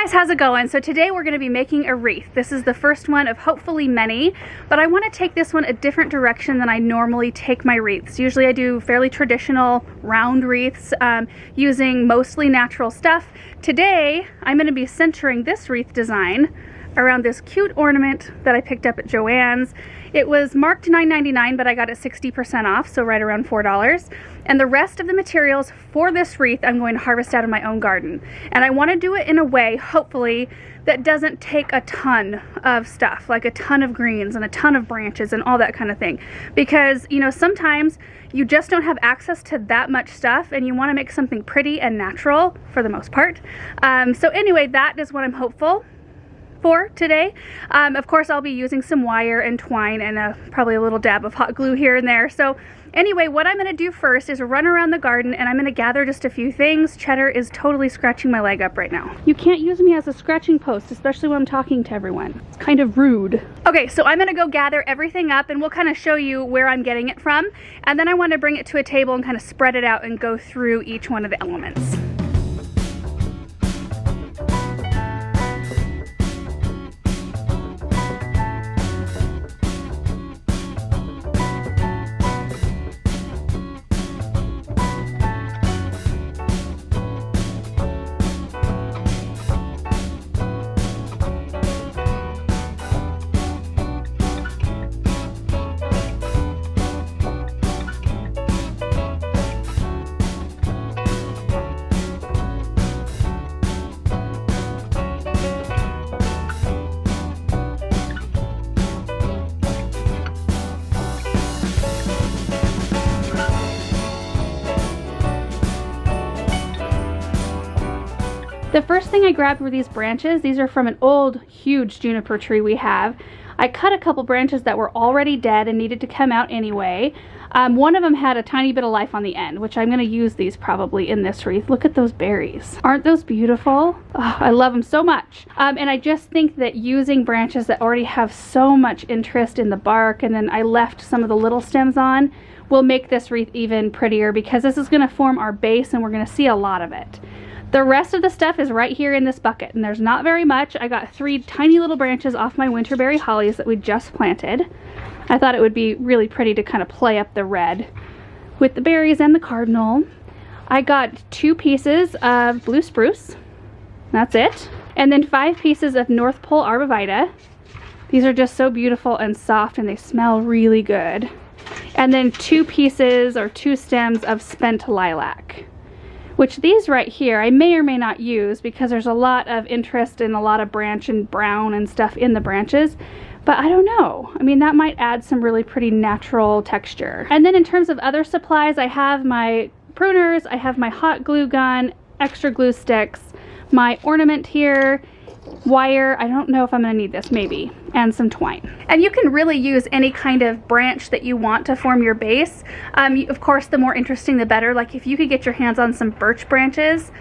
guys, how's it going? So today we're going to be making a wreath. This is the first one of hopefully many, but I want to take this one a different direction than I normally take my wreaths. Usually I do fairly traditional round wreaths using mostly natural stuff. Today I'm going to be centering this wreath design around this cute ornament that I picked up at Joann's. It was marked $9.99, but I got it 60% off, so right around $4. And the rest of the materials for this wreath I'm going to harvest out of my own garden. And I want to do it in a way, hopefully, that doesn't take a ton of stuff, like a ton of greens and a ton of branches and all that kind of thing. Because, you know, sometimes you just don't have access to that much stuff and you want to make something pretty and natural for the most part. So anyway, that is what I'm hopeful for today. Of course, I'll be using some wire and twine and probably a little dab of hot glue here and there. So anyway, what I'm going to do first is run around the garden and I'm going to gather just a few things. Cheddar is totally scratching my leg up right now. You can't use me as a scratching post, especially when I'm talking to everyone. It's kind of rude. Okay, so I'm going to go gather everything up and we'll kind of show you where I'm getting it from. And then I want to bring it to a table and kind of spread it out and go through each one of the elements. The first thing I grabbed were these branches. These are from an old, huge juniper tree we have. I cut a couple branches that were already dead and needed to come out anyway. One of them had a tiny bit of life on the end, which I'm going to use these probably in this wreath. Look at those berries. Aren't those beautiful? Oh, I love them so much. And I just think that using branches that already have so much interest in the bark, and then I left some of the little stems on, will make this wreath even prettier because this is going to form our base and we're going to see a lot of it. The rest of the stuff is right here in this bucket, and there's not very much. I got 3 tiny little branches off my winterberry hollies that we just planted. I thought it would be really pretty to kind of play up the red with the berries and the cardinal. I got 2 pieces of blue spruce. That's it. And then 5 pieces of North Pole arborvitae. These are just so beautiful and soft, and they smell really good. And then 2 pieces or 2 stems of spent lilac, which these right here I may or may not use because there's a lot of interest in a lot of branch and brown and stuff in the branches, but I don't know. I mean, that might add some really pretty natural texture. And then in terms of other supplies, I have my pruners, I have my hot glue gun, extra glue sticks, my ornament here, wire, I don't know if I'm going to need this, maybe, and some twine. And you can really use any kind of branch that you want to form your base. Of course, the more interesting the better. Like if you could get your hands on some birch branches,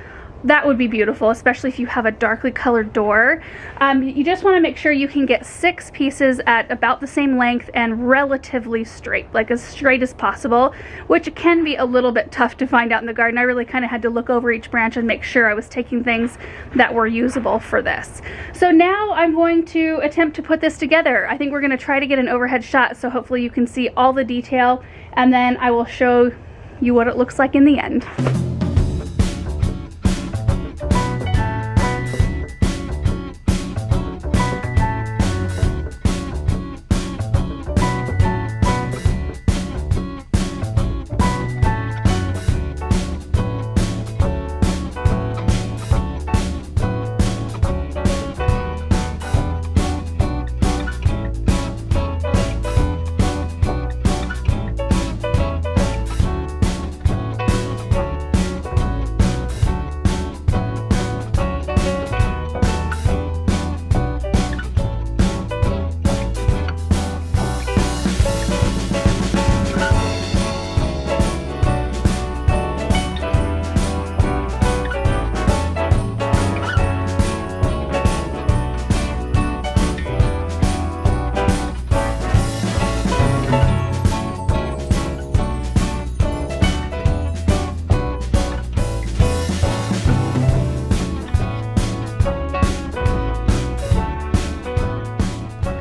that would be beautiful, especially if you have a darkly colored door. You just want to make sure you can get 6 pieces at about the same length and relatively straight, like as straight as possible, which can be a little bit tough to find out in the garden. I really kind of had to look over each branch and make sure I was taking things that were usable for this. So now I'm going to attempt to put this together. I think we're going to try to get an overhead shot so hopefully you can see all the detail, and then I will show you what it looks like in the end.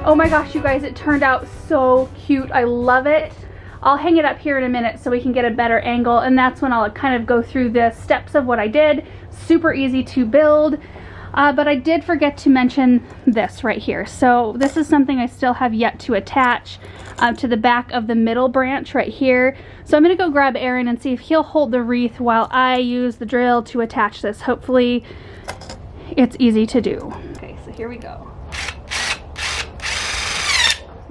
Oh my gosh, you guys, it turned out so cute. I love it. I'll hang it up here in a minute so we can get a better angle, and that's when I'll kind of go through the steps of what I did. Super easy to build, but I did forget to mention this right here. So this is something I still have yet to attach to the back of the middle branch right here. So I'm gonna go grab Aaron and see if he'll hold the wreath while I use the drill to attach this. Hopefully it's easy to do. Okay, so here we go.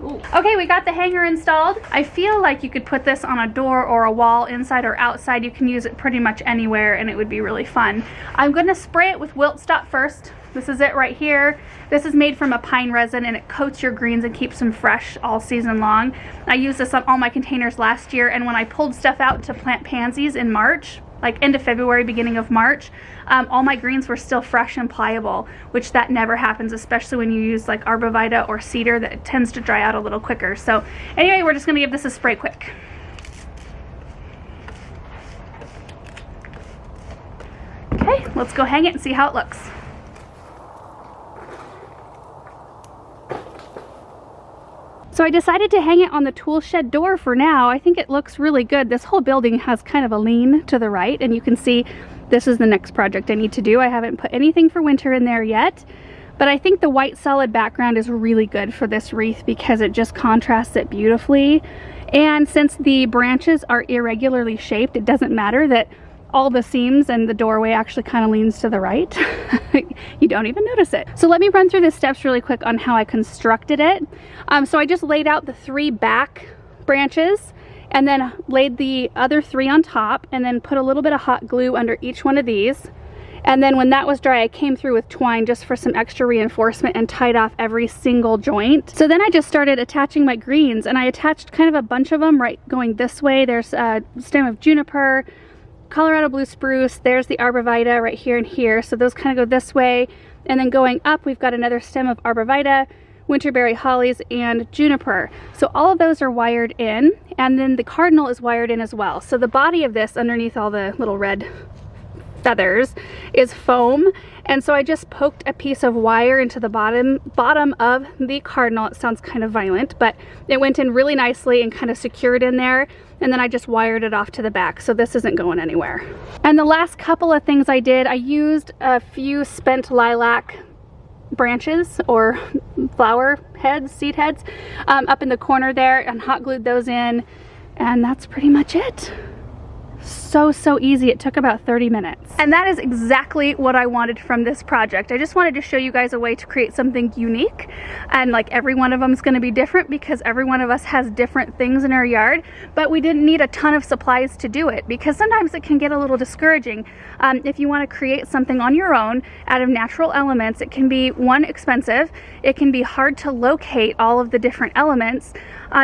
Ooh. Okay, we got the hanger installed. I feel like you could put this on a door or a wall, inside or outside. You can use it pretty much anywhere and it would be really fun. I'm gonna spray it with wilt stop first. This is it right here. This is made from a pine resin and it coats your greens and keeps them fresh all season long. I used this on all my containers last year, and when I pulled stuff out to plant pansies in March, like end of February, beginning of March, all my greens were still fresh and pliable, which that never happens, especially when you use like arborvitae or cedar, that tends to dry out a little quicker. So anyway, we're just gonna give this a spray quick. Okay, let's go hang it and see how it looks. So I decided to hang it on the tool shed door for now. I think it looks really good. This whole building has kind of a lean to the right, and you can see this is the next project I need to do. I haven't put anything for winter in there yet, but I think the white solid background is really good for this wreath because it just contrasts it beautifully. And since the branches are irregularly shaped, it doesn't matter that all the seams and the doorway actually kind of leans to the right. You don't even notice it. So let me run through the steps really quick on how I constructed it. So I just laid out the 3 back branches and then laid the other 3 on top, and then put a little bit of hot glue under each one of these. And then when that was dry, I came through with twine just for some extra reinforcement and tied off every single joint. So then I just started attaching my greens, and I attached kind of a bunch of them right going this way. There's a stem of juniper, Colorado blue spruce, there's the arborvitae right here and here, so those kind of go this way. And then going up, we've got another stem of arborvitae, winterberry hollies, and juniper. So all of those are wired in, and then the cardinal is wired in as well. So the body of this, underneath all the little red feathers, is foam, and so I just poked a piece of wire into the bottom of the cardinal. It sounds kind of violent, but it went in really nicely and kind of secured in there, and then I just wired it off to the back, so this isn't going anywhere. And the last couple of things I did, I used a few spent lilac branches or flower heads, seed heads, up in the corner there, and hot glued those in, and that's pretty much it. So easy. It took about 30 minutes. And that is exactly what I wanted from this project. I just wanted to show you guys a way to create something unique, and like every one of them is going to be different because every one of us has different things in our yard, but we didn't need a ton of supplies to do it because sometimes it can get a little discouraging. If you want to create something on your own out of natural elements, it can be, one, expensive, it can be hard to locate all of the different elements.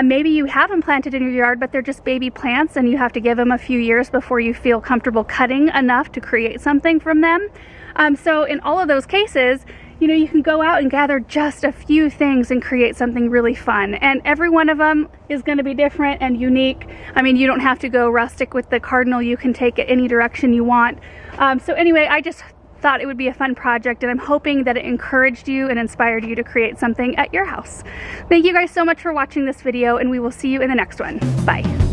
Maybe you have them planted in your yard, but they're just baby plants and you have to give them a few years before you feel comfortable cutting enough to create something from them. So in all of those cases, you know, you can go out and gather just a few things and create something really fun. And every one of them is going to be different and unique. I mean, you don't have to go rustic with the cardinal. You can take it any direction you want. So anyway, I just thought it would be a fun project, and I'm hoping that it encouraged you and inspired you to create something at your house. Thank you guys so much for watching this video, and we will see you in the next one. Bye.